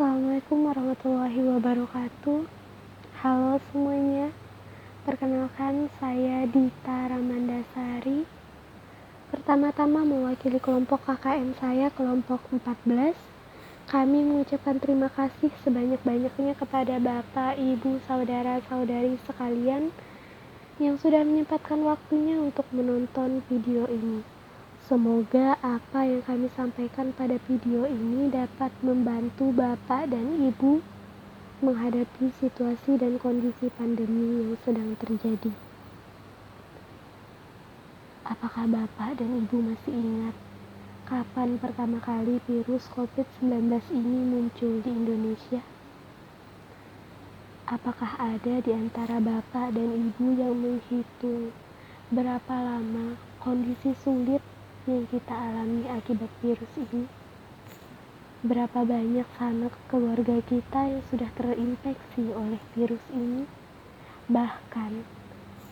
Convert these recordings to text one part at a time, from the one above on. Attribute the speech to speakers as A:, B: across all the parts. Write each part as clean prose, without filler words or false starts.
A: Assalamualaikum warahmatullahi wabarakatuh. Halo semuanya, perkenalkan saya Dita Ramandasari. Pertama-tama mewakili kelompok KKN saya, kelompok 14. Kami mengucapkan terima kasih sebanyak-banyaknya kepada Bapak, Ibu, Saudara-saudari sekalian yang sudah menyempatkan waktunya untuk menonton video ini. Semoga apa yang kami sampaikan pada video ini dapat membantu Bapak dan Ibu menghadapi situasi dan kondisi pandemi yang sedang terjadi. Apakah Bapak dan Ibu masih ingat kapan pertama kali virus COVID-19 ini muncul di Indonesia? Apakah ada di antara Bapak dan Ibu yang menghitung berapa lama kondisi sulit yang kita alami akibat virus ini? Berapa banyak sanak keluarga kita yang sudah terinfeksi oleh virus ini? Bahkan,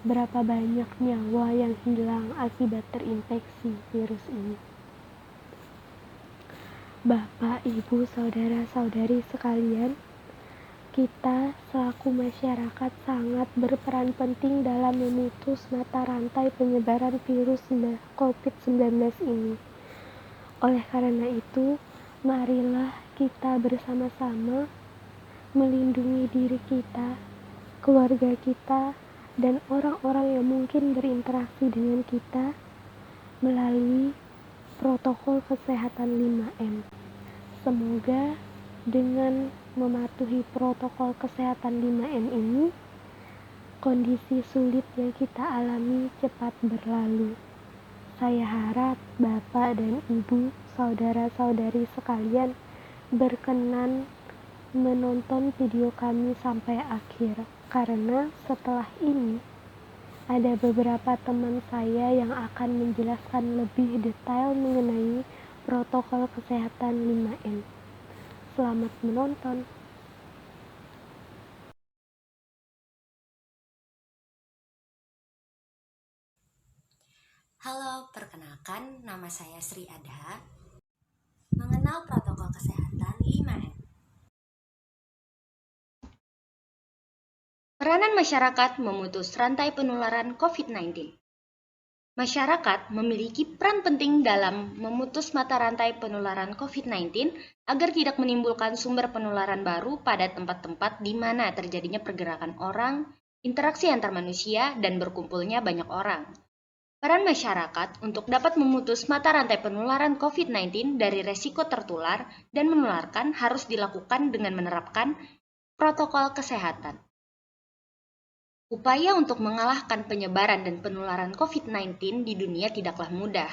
A: berapa banyak nyawa yang hilang akibat terinfeksi virus ini? Bapak, Ibu, Saudara-saudari sekalian, kita selaku masyarakat sangat berperan penting dalam memutus mata rantai penyebaran virus COVID-19 ini. Oleh karena itu, marilah kita bersama-sama melindungi diri kita, keluarga kita, dan orang-orang yang mungkin berinteraksi dengan kita melalui protokol kesehatan 5M. Semoga dengan mematuhi protokol kesehatan 5M ini, kondisi sulit yang kita alami cepat berlalu. Saya harap Bapak dan Ibu, saudara-saudari sekalian berkenan menonton video kami sampai akhir, karena setelah ini ada beberapa teman saya yang akan menjelaskan lebih detail mengenai protokol kesehatan 5M. Selamat menonton.
B: Halo, perkenalkan, nama saya Sri Adha. Mengenal protokol kesehatan 5M. Peranan masyarakat memutus rantai penularan COVID-19. Masyarakat memiliki peran penting dalam memutus mata rantai penularan COVID-19 agar tidak menimbulkan sumber penularan baru pada tempat-tempat di mana terjadinya pergerakan orang, interaksi antar manusia, dan berkumpulnya banyak orang. Peran masyarakat untuk dapat memutus mata rantai penularan COVID-19 dari resiko tertular dan menularkan harus dilakukan dengan menerapkan protokol kesehatan. Upaya untuk mengalahkan penyebaran dan penularan COVID-19 di dunia tidaklah mudah.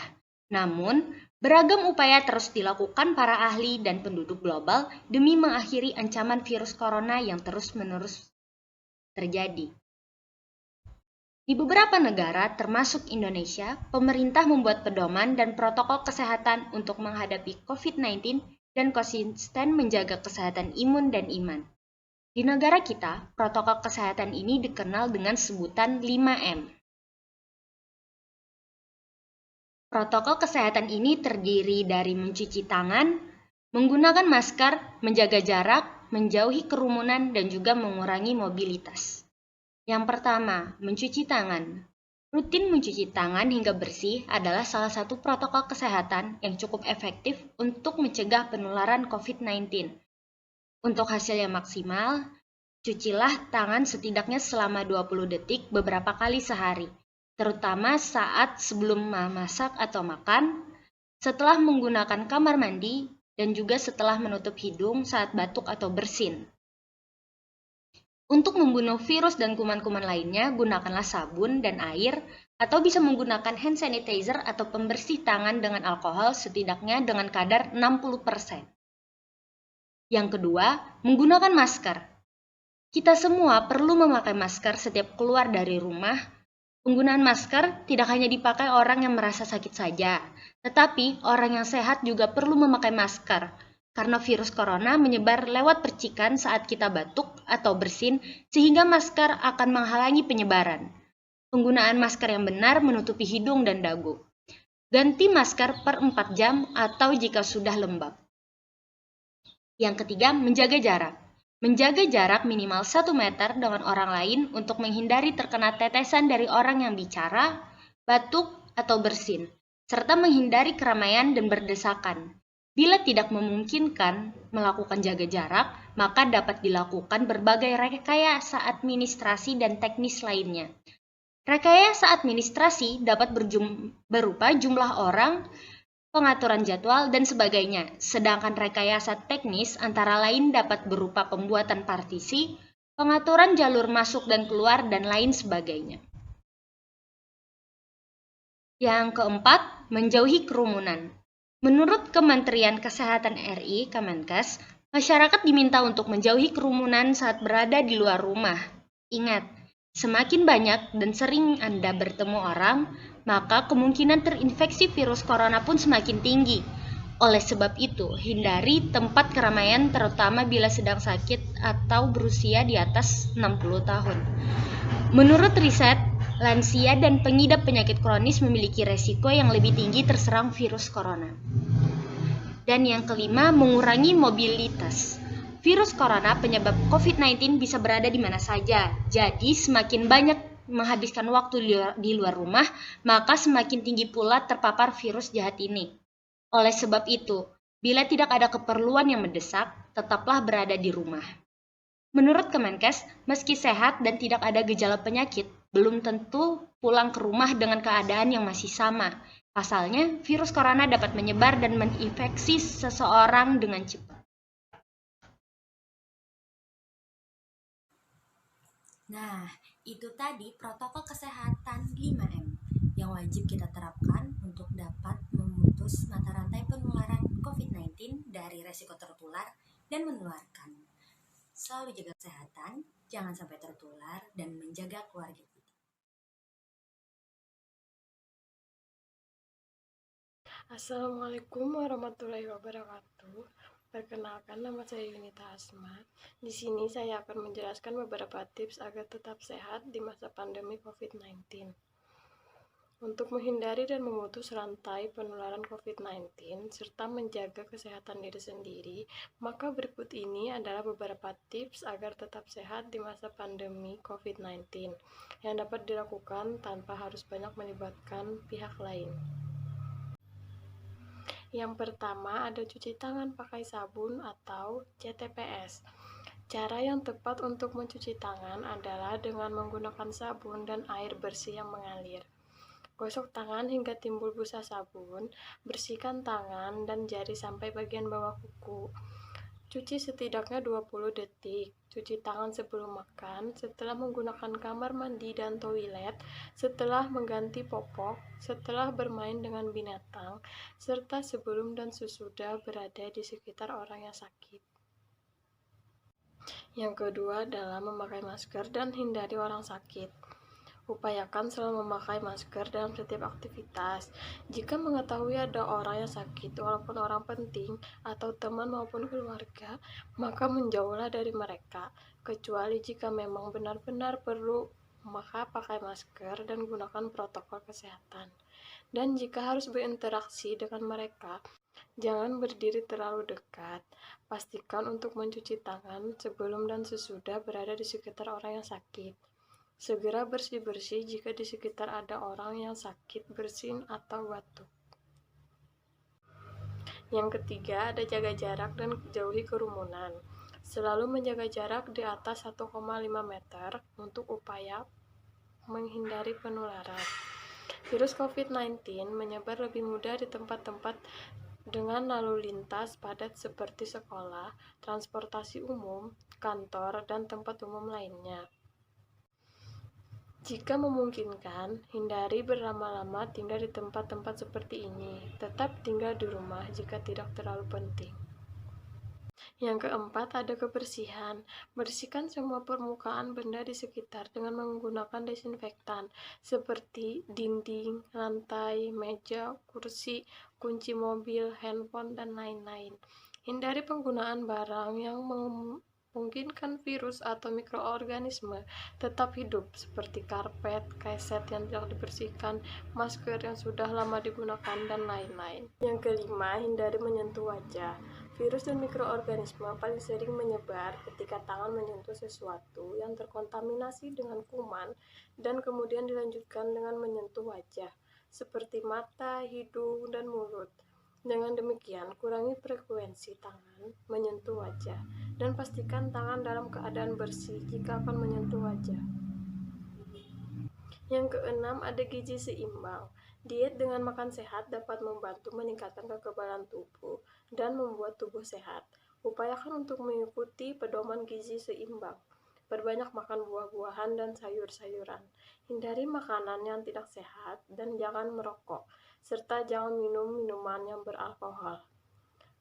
B: Namun, beragam upaya terus dilakukan para ahli dan penduduk global demi mengakhiri ancaman virus corona yang terus-menerus terjadi. Di beberapa negara, termasuk Indonesia, pemerintah membuat pedoman dan protokol kesehatan untuk menghadapi COVID-19 dan konsisten menjaga kesehatan imun dan iman. Di negara kita, protokol kesehatan ini dikenal dengan sebutan 5M. Protokol kesehatan ini terdiri dari mencuci tangan, menggunakan masker, menjaga jarak, menjauhi kerumunan, dan juga mengurangi mobilitas. Yang pertama, mencuci tangan. Rutin mencuci tangan hingga bersih adalah salah satu protokol kesehatan yang cukup efektif untuk mencegah penularan COVID-19. Untuk hasil yang maksimal, cucilah tangan setidaknya selama 20 detik beberapa kali sehari, terutama saat sebelum memasak atau makan, setelah menggunakan kamar mandi, dan juga setelah menutup hidung saat batuk atau bersin. Untuk membunuh virus dan kuman-kuman lainnya, gunakanlah sabun dan air, atau bisa menggunakan hand sanitizer atau pembersih tangan dengan alkohol setidaknya dengan kadar 60%. Yang kedua, menggunakan masker. Kita semua perlu memakai masker setiap keluar dari rumah. Penggunaan masker tidak hanya dipakai orang yang merasa sakit saja, tetapi orang yang sehat juga perlu memakai masker. Karena virus corona menyebar lewat percikan saat kita batuk atau bersin, sehingga masker akan menghalangi penyebaran. Penggunaan masker yang benar menutupi hidung dan dagu. Ganti masker per 4 jam atau jika sudah lembab. Yang ketiga, menjaga jarak. Menjaga jarak minimal 1 meter dengan orang lain untuk menghindari terkena tetesan dari orang yang bicara, batuk, atau bersin, serta menghindari keramaian dan berdesakan. Bila tidak memungkinkan melakukan jaga jarak, maka dapat dilakukan berbagai rekayasa administrasi dan teknis lainnya. Rekayasa administrasi dapat berupa jumlah orang, pengaturan jadwal, dan sebagainya. Sedangkan rekayasa teknis antara lain dapat berupa pembuatan partisi, pengaturan jalur masuk dan keluar, dan lain sebagainya. Yang keempat, menjauhi kerumunan. Menurut Kementerian Kesehatan RI, Kemenkes, masyarakat diminta untuk menjauhi kerumunan saat berada di luar rumah. Ingat, semakin banyak dan sering Anda bertemu orang, maka kemungkinan terinfeksi virus corona pun semakin tinggi. Oleh sebab itu, hindari tempat keramaian terutama bila sedang sakit atau berusia di atas 60 tahun. Menurut riset, lansia dan pengidap penyakit kronis memiliki resiko yang lebih tinggi terserang virus corona. Dan yang kelima, mengurangi mobilitas. Virus corona penyebab COVID-19 bisa berada di mana saja. Jadi, semakin banyak menghabiskan waktu di luar rumah, maka semakin tinggi pula terpapar virus jahat ini. Oleh sebab itu, bila tidak ada keperluan yang mendesak, tetaplah berada di rumah. Menurut Kemenkes, meski sehat dan tidak ada gejala penyakit, belum tentu pulang ke rumah dengan keadaan yang masih sama. Pasalnya, virus corona dapat menyebar dan menginfeksi seseorang dengan cepat.
C: Nah, itu tadi protokol kesehatan 5M yang wajib kita terapkan untuk dapat memutus mata rantai penularan COVID-19 dari resiko tertular dan menularkan. Selalu jaga kesehatan, jangan sampai tertular, dan menjaga keluarga kita.
D: Assalamualaikum warahmatullahi wabarakatuh. Perkenalkan, nama saya Yunita Asma. Di sini saya akan menjelaskan beberapa tips agar tetap sehat di masa pandemi COVID-19. Untuk menghindari dan memutus rantai penularan COVID-19 serta menjaga kesehatan diri sendiri, maka berikut ini adalah beberapa tips agar tetap sehat di masa pandemi COVID-19 yang dapat dilakukan tanpa harus banyak melibatkan pihak lain. Yang pertama ada cuci tangan pakai sabun atau CTPS. Cara yang tepat untuk mencuci tangan adalah dengan menggunakan sabun dan air bersih yang mengalir. Gosok tangan hingga timbul busa sabun, bersihkan tangan dan jari sampai bagian bawah kuku. Cuci setidaknya 20 detik. Cuci tangan sebelum makan, setelah menggunakan kamar mandi dan toilet, setelah mengganti popok, setelah bermain dengan binatang, serta sebelum dan sesudah berada di sekitar orang yang sakit. Yang kedua adalah memakai masker dan hindari orang sakit. Upayakan selalu memakai masker dalam setiap aktivitas. Jika mengetahui ada orang yang sakit, walaupun orang penting atau teman maupun keluarga, maka menjauhlah dari mereka. Kecuali jika memang benar-benar perlu, maka pakai masker dan gunakan protokol kesehatan. Dan jika harus berinteraksi dengan mereka, jangan berdiri terlalu dekat. Pastikan untuk mencuci tangan sebelum dan sesudah berada di sekitar orang yang sakit. Segera bersih-bersih jika di sekitar ada orang yang sakit bersin atau batuk. Yang ketiga ada jaga jarak dan jauhi kerumunan. Selalu menjaga jarak di atas 1,5 meter untuk upaya menghindari penularan. Virus COVID-19 menyebar lebih mudah di tempat-tempat dengan lalu lintas padat seperti sekolah, transportasi umum, kantor, dan tempat umum lainnya. Jika memungkinkan, hindari berlama-lama tinggal di tempat-tempat seperti ini. Tetap tinggal di rumah jika tidak terlalu penting. Yang keempat ada kebersihan. Bersihkan semua permukaan benda di sekitar dengan menggunakan desinfektan seperti dinding, lantai, meja, kursi, kunci mobil, handphone, dan lain-lain. Hindari penggunaan barang yang memungkinkan virus atau mikroorganisme tetap hidup seperti karpet, keset yang tidak dibersihkan, masker yang sudah lama digunakan, dan lain-lain. Yang kelima, hindari menyentuh wajah. Virus dan mikroorganisme paling sering menyebar ketika tangan menyentuh sesuatu yang terkontaminasi dengan kuman dan kemudian dilanjutkan dengan menyentuh wajah, seperti mata, hidung, dan mulut. Dengan demikian, kurangi frekuensi tangan menyentuh wajah dan pastikan tangan dalam keadaan bersih jika akan menyentuh wajah. Yang keenam, ada gizi seimbang. Diet dengan makan sehat dapat membantu meningkatkan kekebalan tubuh dan membuat tubuh sehat. Upayakan untuk mengikuti pedoman gizi seimbang. Perbanyak makan buah-buahan dan sayur-sayuran. Hindari makanan yang tidak sehat dan jangan merokok, serta jangan minum minuman yang beralkohol.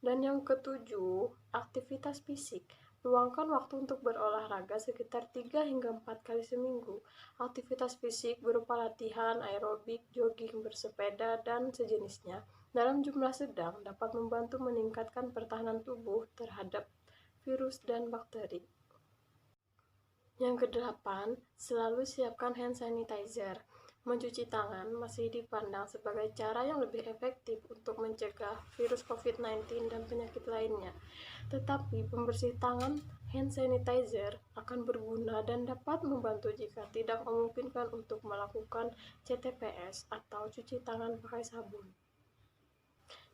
D: Dan yang ketujuh, aktivitas fisik. Luangkan waktu untuk berolahraga sekitar 3 hingga 4 kali seminggu. Aktivitas fisik berupa latihan, aerobik, jogging, bersepeda, dan sejenisnya dalam jumlah sedang dapat membantu meningkatkan pertahanan tubuh terhadap virus dan bakteri. Yang kedelapan, selalu siapkan hand sanitizer. Mencuci tangan masih dipandang sebagai cara yang lebih efektif untuk mencegah virus COVID-19 dan penyakit lainnya. Tetapi pembersih tangan hand sanitizer akan berguna dan dapat membantu jika tidak memungkinkan untuk melakukan CTPS atau cuci tangan pakai sabun.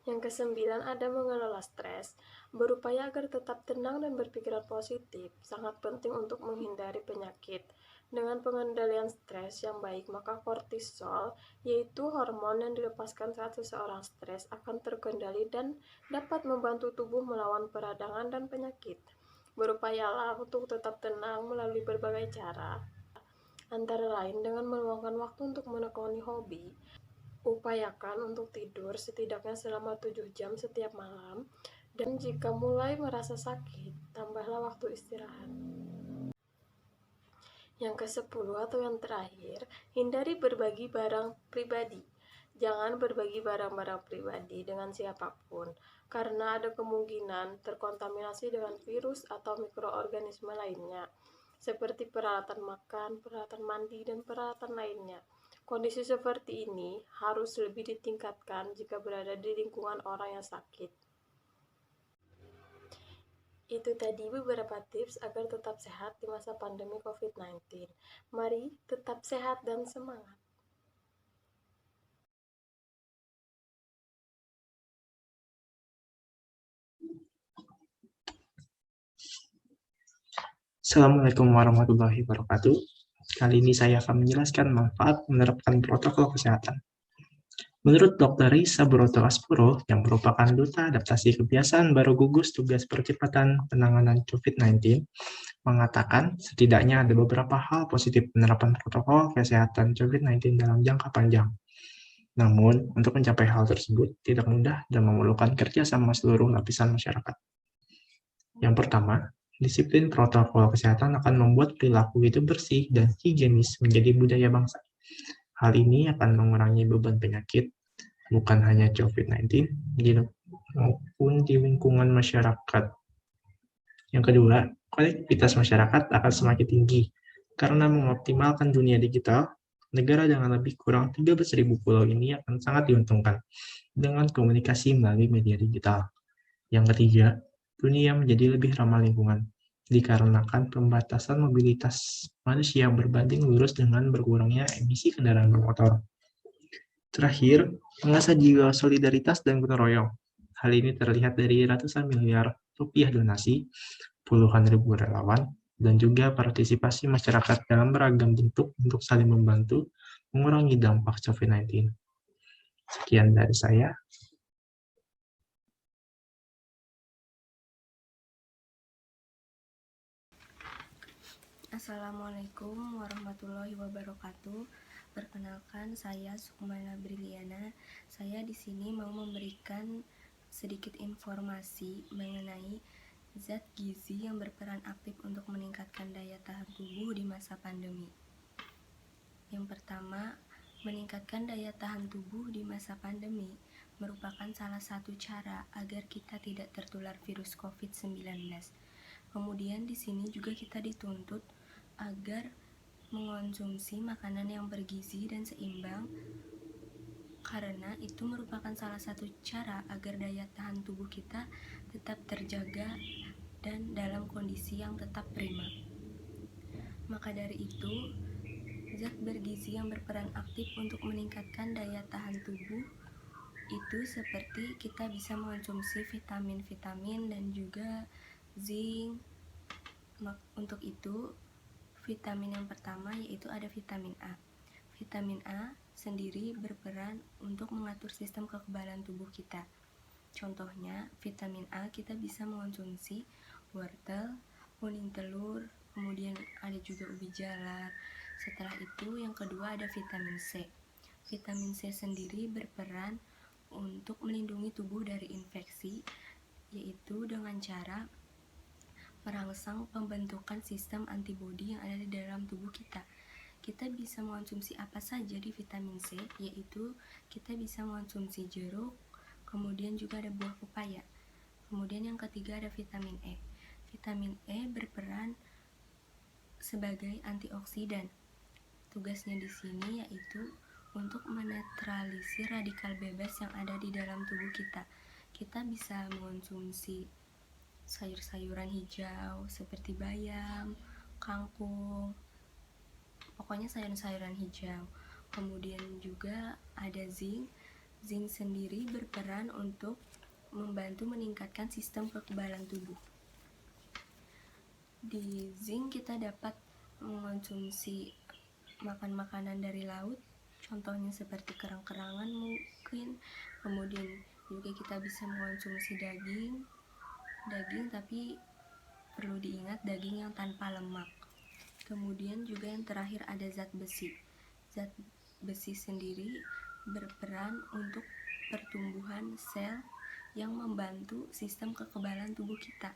D: Yang kesembilan, ada mengelola stres. Berupaya agar tetap tenang dan berpikiran positif sangat penting untuk menghindari penyakit. Dengan pengendalian stres yang baik, maka kortisol, yaitu hormon yang dilepaskan saat seseorang stres, akan terkendali dan dapat membantu tubuh melawan peradangan dan penyakit. Berupayalah untuk tetap tenang melalui berbagai cara, antara lain dengan meluangkan waktu untuk menekuni hobi. Upayakan untuk tidur setidaknya selama 7 jam setiap malam, dan jika mulai merasa sakit, tambahlah waktu istirahat. Yang ke-10 atau yang terakhir, hindari berbagi barang pribadi. Jangan berbagi barang-barang pribadi dengan siapapun, karena ada kemungkinan terkontaminasi dengan virus atau mikroorganisme lainnya, seperti peralatan makan, peralatan mandi, dan peralatan lainnya. Kondisi seperti ini harus lebih ditingkatkan jika berada di lingkungan orang yang sakit. Itu tadi beberapa tips agar tetap sehat di masa pandemi COVID-19. Mari tetap sehat dan semangat.
E: Assalamualaikum warahmatullahi wabarakatuh. Kali ini saya akan menjelaskan manfaat menerapkan protokol kesehatan. Menurut Dr. Risa Broto Aspuro, yang merupakan Duta Adaptasi Kebiasaan baru gugus tugas percepatan penanganan COVID-19, mengatakan setidaknya ada beberapa hal positif penerapan protokol kesehatan COVID-19 dalam jangka panjang. Namun, untuk mencapai hal tersebut tidak mudah dan memerlukan kerjasama seluruh lapisan masyarakat. Yang pertama, disiplin protokol kesehatan akan membuat perilaku hidup bersih dan higienis menjadi budaya bangsa. Hal ini akan mengurangi beban penyakit, bukan hanya COVID-19, maupun di lingkungan masyarakat. Yang kedua, konektivitas masyarakat akan semakin tinggi. Karena mengoptimalkan dunia digital, negara dengan lebih kurang 13.000 pulau ini akan sangat diuntungkan dengan komunikasi melalui media digital. Yang ketiga, dunia menjadi lebih ramah lingkungan, dikarenakan pembatasan mobilitas manusia berbanding lurus dengan berkurangnya emisi kendaraan bermotor. Terakhir, mengasah jiwa solidaritas dan gotong royong. Hal ini terlihat dari ratusan miliar rupiah donasi, puluhan ribu relawan, dan juga partisipasi masyarakat dalam beragam bentuk untuk saling membantu mengurangi dampak COVID-19. Sekian dari saya.
F: Assalamualaikum warahmatullahi wabarakatuh. Perkenalkan, saya Sukmana Briliana. Saya di sini mau memberikan sedikit informasi mengenai zat gizi yang berperan aktif untuk meningkatkan daya tahan tubuh di masa pandemi. Yang pertama, meningkatkan daya tahan tubuh di masa pandemi merupakan salah satu cara agar kita tidak tertular virus COVID-19. Kemudian di sini juga kita dituntut agar mengonsumsi makanan yang bergizi dan seimbang, karena itu merupakan salah satu cara agar daya tahan tubuh kita tetap terjaga dan dalam kondisi yang tetap prima. Maka dari itu, zat bergizi yang berperan aktif untuk meningkatkan daya tahan tubuh itu seperti kita bisa mengonsumsi vitamin-vitamin dan juga zinc. Untuk itu, vitamin yang pertama yaitu ada vitamin A. Vitamin A sendiri berperan untuk mengatur sistem kekebalan tubuh kita. Contohnya, vitamin A kita bisa mengonsumsi wortel, kuning telur, kemudian ada juga ubi jalar. Setelah itu, yang kedua ada vitamin C. Vitamin C sendiri berperan untuk melindungi tubuh dari infeksi, yaitu dengan cara merangsang pembentukan sistem antibodi yang ada di dalam tubuh kita. Kita bisa mengonsumsi apa saja di vitamin C, yaitu kita bisa mengonsumsi jeruk, kemudian juga ada buah pepaya. Kemudian yang ketiga ada vitamin E. Vitamin E berperan sebagai antioksidan. Tugasnya di sini yaitu untuk menetralisir radikal bebas yang ada di dalam tubuh kita. Kita bisa mengonsumsi sayur-sayuran hijau seperti bayam, kangkung, pokoknya sayur-sayuran hijau. Kemudian juga ada zinc. Zinc sendiri berperan untuk membantu meningkatkan sistem kekebalan tubuh. Di zinc kita dapat mengonsumsi makan-makanan dari laut, contohnya seperti kerang-kerangan mungkin. Kemudian juga kita bisa mengonsumsi daging tapi perlu diingat daging yang tanpa lemak. Kemudian juga yang terakhir ada zat besi. Zat besi sendiri berperan untuk pertumbuhan sel yang membantu sistem kekebalan tubuh kita.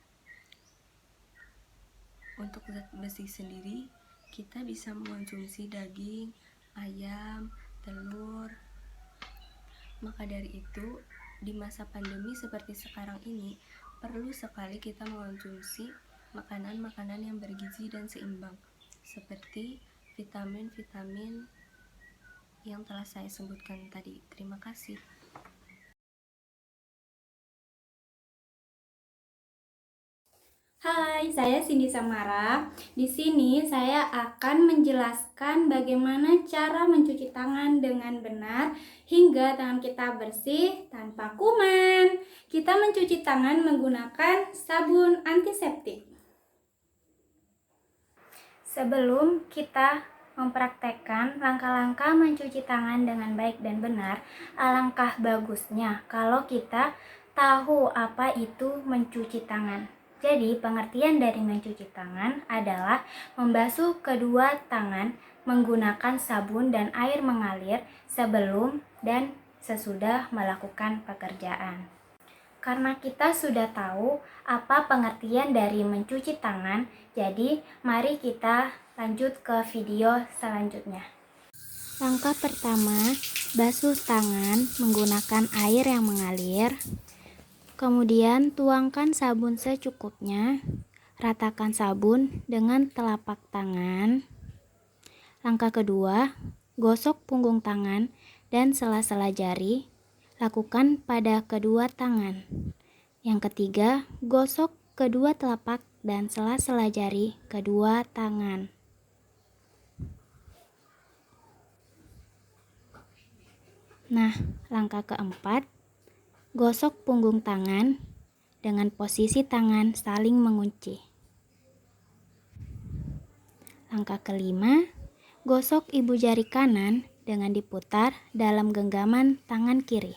F: Untuk zat besi sendiri, kita bisa mengonsumsi daging, ayam, telur. Maka dari itu, di masa pandemi seperti sekarang ini, perlu sekali kita mengonsumsi makanan-makanan yang bergizi dan seimbang, seperti vitamin-vitamin yang telah saya sebutkan tadi. Terima kasih.
G: Hai, saya Cindy Samara. Di sini saya akan menjelaskan bagaimana cara mencuci tangan dengan benar hingga tangan kita bersih tanpa kuman. Kita mencuci tangan menggunakan sabun antiseptik. Sebelum kita mempraktekkan langkah-langkah mencuci tangan dengan baik dan benar, alangkah bagusnya kalau kita tahu apa itu mencuci tangan. Jadi, pengertian dari mencuci tangan adalah membasuh kedua tangan menggunakan sabun dan air mengalir sebelum dan sesudah melakukan pekerjaan. Karena kita sudah tahu apa pengertian dari mencuci tangan, jadi mari kita lanjut ke video selanjutnya.
A: Langkah pertama, basuh tangan menggunakan air yang mengalir. Kemudian tuangkan sabun secukupnya. Ratakan sabun dengan telapak tangan. Langkah kedua, gosok punggung tangan dan sela-sela jari. Lakukan pada kedua tangan. Yang ketiga, gosok kedua telapak dan sela-sela jari kedua tangan. Nah, langkah keempat, gosok punggung tangan dengan posisi tangan saling mengunci. Langkah kelima, gosok ibu jari kanan dengan diputar dalam genggaman tangan kiri.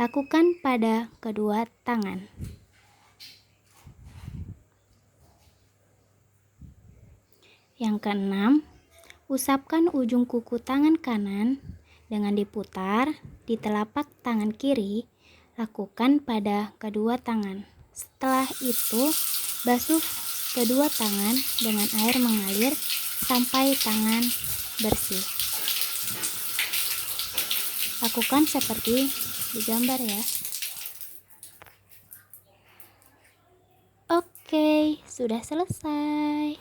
A: Lakukan pada kedua tangan. Yang keenam, usapkan ujung kuku tangan kanan dengan diputar di telapak tangan kiri. Lakukan pada kedua tangan. Setelah itu, basuh kedua tangan dengan air mengalir sampai tangan bersih. Lakukan seperti di gambar ya. Oke, sudah selesai.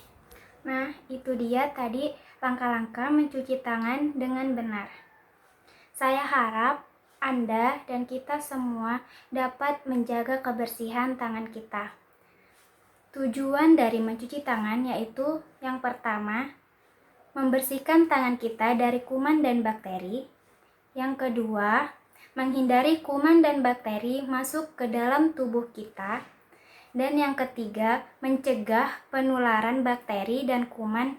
G: Nah, itu dia tadi langkah-langkah mencuci tangan dengan benar. Saya harap Anda dan kita semua dapat menjaga kebersihan tangan kita. Tujuan dari mencuci tangan yaitu yang pertama, membersihkan tangan kita dari kuman dan bakteri. Yang kedua, menghindari kuman dan bakteri masuk ke dalam tubuh kita. Dan yang ketiga, mencegah penularan bakteri dan kuman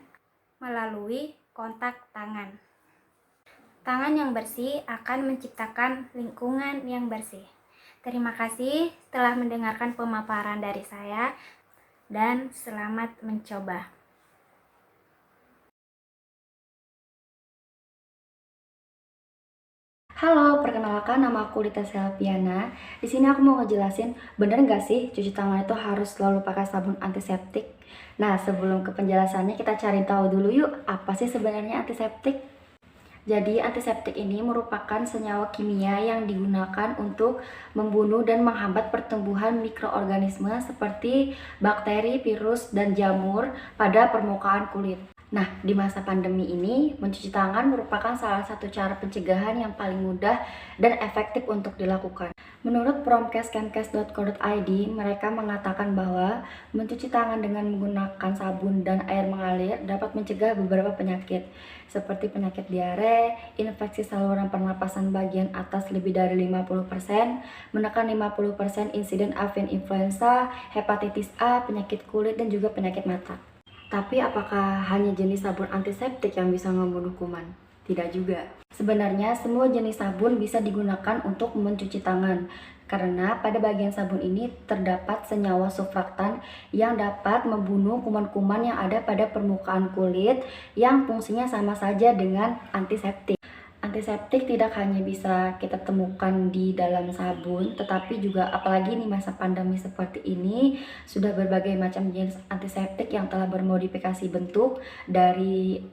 G: melalui kontak tangan. Tangan yang bersih akan menciptakan lingkungan yang bersih. Terima kasih telah mendengarkan pemaparan dari saya dan selamat mencoba.
H: Halo, perkenalkan nama aku Lita Selviana. Di sini aku mau ngejelasin, bener nggak sih cuci tangan itu harus selalu pakai sabun antiseptik? Nah, sebelum ke penjelasannya kita cari tahu dulu yuk, apa sih sebenarnya antiseptik? Jadi, antiseptik ini merupakan senyawa kimia yang digunakan untuk membunuh dan menghambat pertumbuhan mikroorganisme seperti bakteri, virus, dan jamur pada permukaan kulit. Nah, di masa pandemi ini, mencuci tangan merupakan salah satu cara pencegahan yang paling mudah dan efektif untuk dilakukan. Menurut promkes.kemkes.co.id, mereka mengatakan bahwa mencuci tangan dengan menggunakan sabun dan air mengalir dapat mencegah beberapa penyakit, seperti penyakit diare, infeksi saluran pernapasan bagian atas lebih dari 50%, menekan 50% insiden avian influenza, hepatitis A, penyakit kulit, dan juga penyakit mata. Tapi apakah hanya jenis sabun antiseptik yang bisa membunuh kuman? Tidak juga. Sebenarnya semua jenis sabun bisa digunakan untuk mencuci tangan, karena pada bagian sabun ini terdapat senyawa surfaktan yang dapat membunuh kuman-kuman yang ada pada permukaan kulit yang fungsinya sama saja dengan antiseptik. Antiseptik tidak hanya bisa kita temukan di dalam sabun, tetapi juga apalagi di masa pandemi seperti ini, sudah berbagai macam jenis antiseptik yang telah bermodifikasi bentuk dari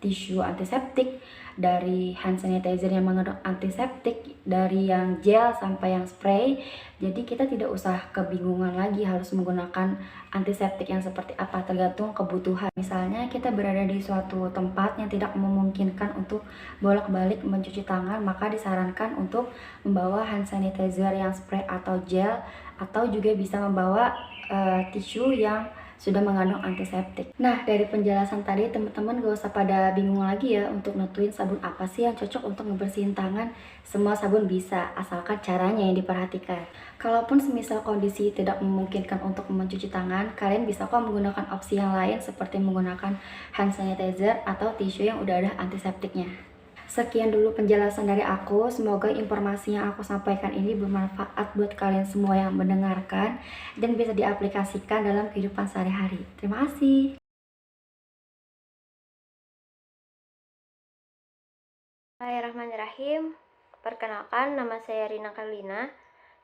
H: tisu antiseptik, dari hand sanitizer yang mengandung antiseptik, dari yang gel sampai yang spray. Jadi kita tidak usah kebingungan lagi harus menggunakan antiseptik yang seperti apa, tergantung kebutuhan. Misalnya kita berada di suatu tempat yang tidak memungkinkan untuk bolak-balik mencuci tangan, maka disarankan untuk membawa hand sanitizer yang spray atau gel, atau juga bisa membawa tisu yang sudah mengandung antiseptik. Nah, dari penjelasan tadi teman-teman gak usah pada bingung lagi ya untuk nentuin sabun apa sih yang cocok untuk ngebersihin tangan. Semua sabun bisa, asalkan caranya yang diperhatikan. Kalaupun semisal kondisi tidak memungkinkan untuk mencuci tangan, kalian bisa kok menggunakan opsi yang lain seperti menggunakan hand sanitizer atau tisu yang udah ada antiseptiknya. Sekian dulu penjelasan dari aku, semoga informasi yang aku sampaikan ini bermanfaat buat kalian semua yang mendengarkan dan bisa diaplikasikan dalam kehidupan sehari-hari. Terima kasih.
I: Bismillahirrahmanirrahim. Perkenalkan, nama saya Rina Karlina.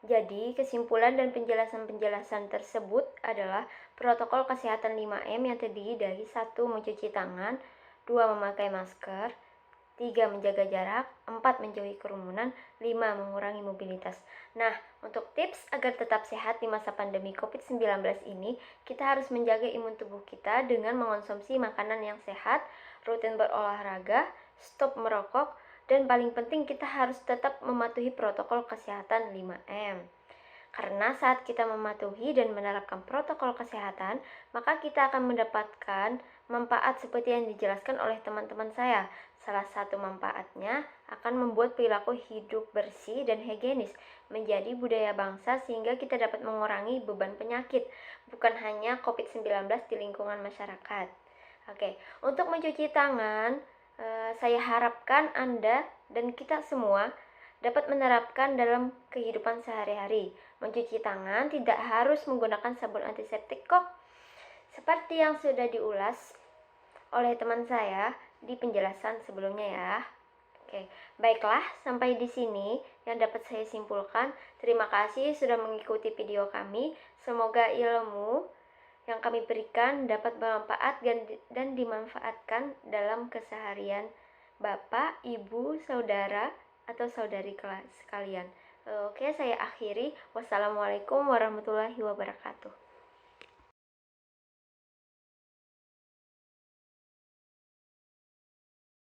I: Jadi, kesimpulan dan penjelasan-penjelasan tersebut adalah protokol kesehatan 5M yang terdiri dari 1. Mencuci tangan, 2. Memakai masker, 3. Menjaga jarak, 4. Menjauhi kerumunan, 5. Mengurangi mobilitas. Nah, untuk tips agar tetap sehat di masa pandemi COVID-19 ini, kita harus menjaga imun tubuh kita dengan mengonsumsi makanan yang sehat, rutin berolahraga, stop merokok, dan paling penting kita harus tetap mematuhi protokol kesehatan 5M. Karena saat kita mematuhi dan menerapkan protokol kesehatan, maka kita akan mendapatkan manfaat seperti yang dijelaskan oleh teman-teman saya. Salah satu manfaatnya akan membuat perilaku hidup bersih dan higienis menjadi budaya bangsa sehingga kita dapat mengurangi beban penyakit, bukan hanya COVID-19 di lingkungan masyarakat. Oke, untuk mencuci tangan, saya harapkan Anda dan kita semua dapat menerapkan dalam kehidupan sehari-hari. Mencuci tangan tidak harus menggunakan sabun antiseptik kok. Seperti yang sudah diulas oleh teman saya di penjelasan sebelumnya ya. Oke, baiklah sampai di sini yang dapat saya simpulkan. Terima kasih sudah mengikuti video kami. Semoga ilmu yang kami berikan dapat bermanfaat dan dimanfaatkan dalam keseharian Bapak, Ibu, Saudara, atau saudari sekalian. Oke, saya akhiri. Wassalamualaikum warahmatullahi wabarakatuh.